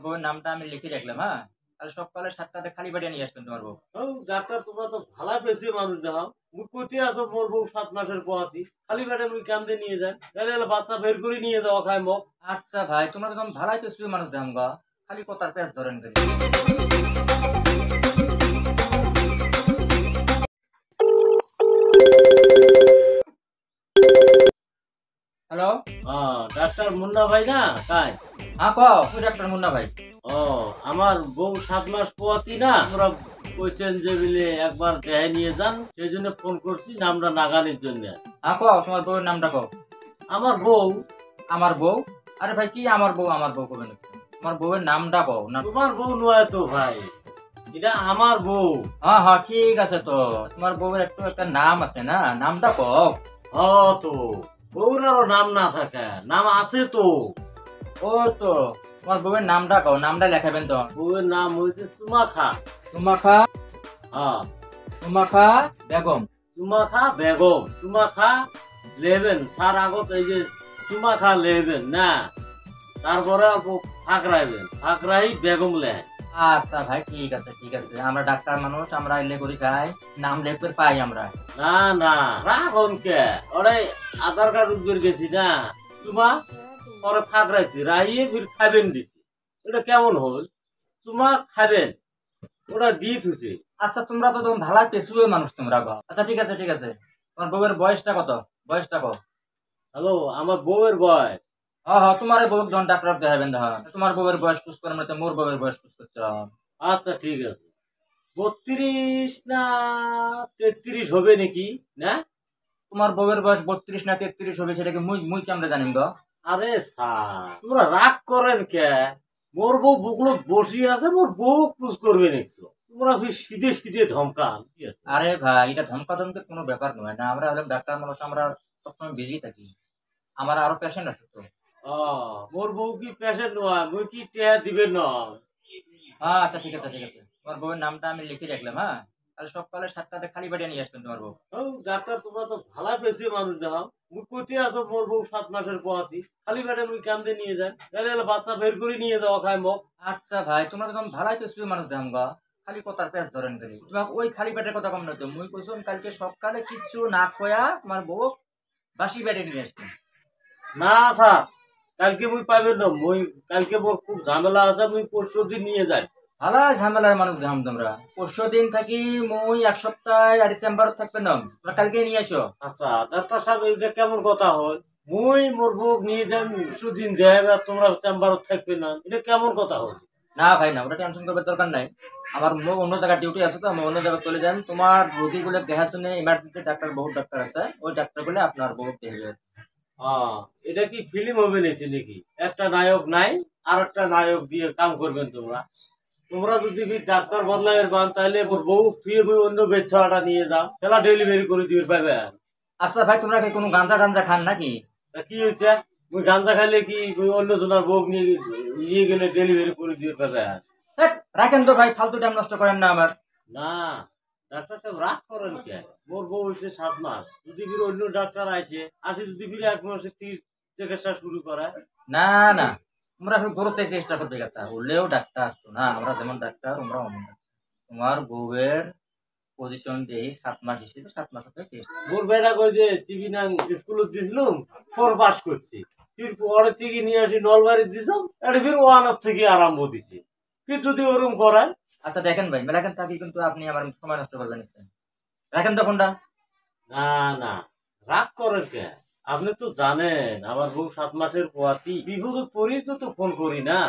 বউয়ের নামটা আমি লিখে রাখলাম, হ্যাঁ? তাহলে সকালে 7টাতে খালি পেটে নিয়ে আসবেন তোমার বউ। ও ডাক্তার, তোমরা তো ভালা পেয়েছি মানুষ দেখাও। মুই কইতে আছো মোর বউ 7 মাসের পোয়াতি, খালি পেটে মুই কান্দে নিয়ে যায়, তাহলে বাচ্চা বের করে নিয়ে যাওয়া খায় মগ। আচ্ছা ভাই, তোমরা তো একদম ভালাই পেছু মানুষ দেখাম গা, খালি কথার পেঁচ ধরেন খালি। হ্যালো। ডাক্তার মুন্না ভাই না কাই? হ্যাঁ কও, ওই ডাক্তার মুন্না ভাই। ও, আমার বউ 7 মাস পোয়াতি না, তোমরা কইছেন যে বিলে একবার দেহে নিয়ে যান, সেই জন্য ফোন করছি নামটা নাগানির জন্য। হ্যাঁ কও, তোমার বউয়ের নামটা কও। আমার বউ? আমার বউ? আরে ভাই কি আমার বউ আমার বউ কবে নাকি? তোমার বউয়ের নামটা কও না। তোমার বউ নয় তো ভাই, এটা আমার বউ। হ্যাঁ হ্যাঁ ঠিক আছে, তো তোমার বউয়ের একটু একটা নাম আছে না, নামটা কও। হ, তো বউর আরো নাম না থাকে, নাম আছে তো। ও তো তোমার বউয়ের নামটা কও, নামটা লেখাবেন তো। বউয়ের নাম হয়েছে তুমাখা। তুমাখা? হ্যাঁ, তুমাখা বেগম। তুমাখা বেগম। তুমাখা লেবেন সার আগত, এই যে তুমাখা লেবেন না, তারপরে ফাঁকরাইবেন, ফাঁকরাই বেগম লে। আচ্ছা ভাই ঠিক আছে ঠিক আছে, আমরা ডাক্তার মানুষ, আমরা এলে করি খাই, নাম লেখতে পাই আমরা। না না, রাখুন কে, ওরে আধার কার্ড উদ্বের গেছি না, তুমা পরে ফাঁকরাইছি, রাহিয়ে ফির খাবেন দিছি। এটা কেমন হল? তুমা খাবেন, ওটা দিয়ে থুছি। আচ্ছা তোমরা তো তখন ভালাই পেছুয়ে মানুষ তোমরা গো। আচ্ছা ঠিক আছে ঠিক আছে, তোমার বউয়ের বয়সটা কত? বয়সটা কত? হ্যালো, আমার বউয়ের বয়স? হ্যাঁ হ্যাঁ, তোমার বউ যখন ডাক্তার দেখাবেন তখন তোমার বউয়ের বয়স পুষ করে, মানে মোর বউয়ের বয়স পুষ করছ। আচ্ছা ঠিক আছে, 32 না 33 হবে নাকি না? তোমার বউয়ের বয়স 32 না 33 হবে, সেটাকে মুই মুই কেমনে জানিম গো? আরে স্যার, তোমরা রাগ করেন কে? মোর বউ বুকলো বসি আছে, মোর বউ পুজ করবে দেখছো, তোমরা ফির শীতে শীতে ধমকান কি আছে? আরে ভাই, এটা ধমকা ধমকের কোনো ব্যাপার নয় না, আমরা হলাম ডাক্তার মানুষ, আমরা সবসময় বিজি থাকি, আমার আরো পেশেন্ট আছে তো। মোর বউ কি পেশেন্ট নয়, মুই কি টেহা দিবেন না? হ্যাঁ আচ্ছা ঠিক আছে ঠিক আছে, তোমার বউয়ের নামটা আমি লিখে রাখলাম, হ্যাঁ? তাহলে সকালে 7টাতে খালি পেটে নিয়ে আসবেন তোমার বউ। ও ডাক্তার, তোমরা তো ভালা পেয়েছি মানুষ দেখাও। মুই কইতে আছো মোর বউ 7 মাসের পোয়াতি, খালি পেটে মুই কান্দে নিয়ে যায়, তাহলে বাচ্চা বের করে নিয়ে যাওয়া খায় মগ। আচ্ছা ভাই, তোমরা তো একদম ভালাই পেছু মানুষ দেখাম গা, খালি কথার পেঁচ ধরেন খালি। তোমার ওই খালি পেটের কথা কম না তো, মুই কইছুন কালকে সকালে কিচ্ছু না খোয়া তোমার বউ বাসি পেটে নিয়ে আসবেন। না স্যার, কালকে মুই পাইবেন না, মুই কালকে মোর খুব ঝামেলা আছে, মুই পরশু দিন নিয়ে যাই। ভালা ঝামেলার মানুষ দেখাম তোমরা, 5 দিন থাকি, মুই 1 সপ্তাহ আর ডিসেম্বর থাকবেন না, তোমরা কালকে নিয়ে আসো। আচ্ছা ডাক্তার সাহেব, এটা কেমন কথা হল? মুই মোর বউ নিয়ে যাই সুদিন দেব, আর তোমরা চেম্বারত থাকবে না, এটা কেমন কথা হল? না ভাই না, ওটা টেনশন করবার দরকার নাই, আমার অন্য জায়গায় ডিউটি আছে তো, আমি অন্য জায়গায় চলে যাই, তোমার রোগীগুলো দেখার জন্য ইমার্জেন্সি ডাক্তার, বহুত ডাক্তার আছে, ওই ডাক্তারগুলো আপনার বউ দেখবে। এটা কি ফিল্ম হবে নাকি? একটা নায়ক নাই, আর একটা নায়ক দিয়ে কাম করবেন তোমরা? তোমরা যদি ডাক্তার বদলাইয়ের বান, তাহলে মোর বউ ফিরে বই অন্য বেচ্ছাটা নিয়ে যাও, খেলা ডেলিভারি করে দিবে পাবেন। আচ্ছা ভাই, তোমরা কি কোনো গাঞ্জা টাঞ্জা খান নাকি? তা কি হয়েছে? মুই গাঞ্জা খাইলে কি ওই অন্য জনের বউ নিয়ে নিয়ে গেলে ডেলিভারি করে দিবে পাবেন? ধ্যাৎ, রাখেন তো ভাই, ফালতু টাইম নষ্ট করেন না আমার। না, ডাক্তার সাহেব রাগ করেন কে? মোর বউ হচ্ছে 7 মাস, যদি ফিরে অন্য ডাক্তার আসে যদি ফিরে 1 মাসে চিকিৎসা শুরু করে। না না, তোমরা গরুতে চেষ্টা করবে ডাক্তার হলেও ডাক্তার তো না, আমরা যেমন ডাক্তার তোমরা অমন ডাক্তার। তোমার বউয়ের পজিশন দিয়ে 7 মাস হিসেবে 7 মাস হতে শেষ। মোর বেড়া কই যে চিবিনাং স্কুলে দিছিলাম, 4 পাস করছি, ফির পরে থেকে নিয়ে আসি নলবাড়ি দিছাম, এটা ফির 1 থেকে আরম্ভ দিছি, ফির যদি ওরম করায়। আচ্ছা দেখেন ভাই, মেলাকেন থাকি কিন্তু আপনি আমার সময় নষ্ট করবেন নিশ্চয়, রাখেন তো ফোনটা। না না, রাগ করেন কে? আপনি তো জানেন আমার বউ 7 মাসের পোয়াতি, বিপদে পড়েই তো ফোন করি না।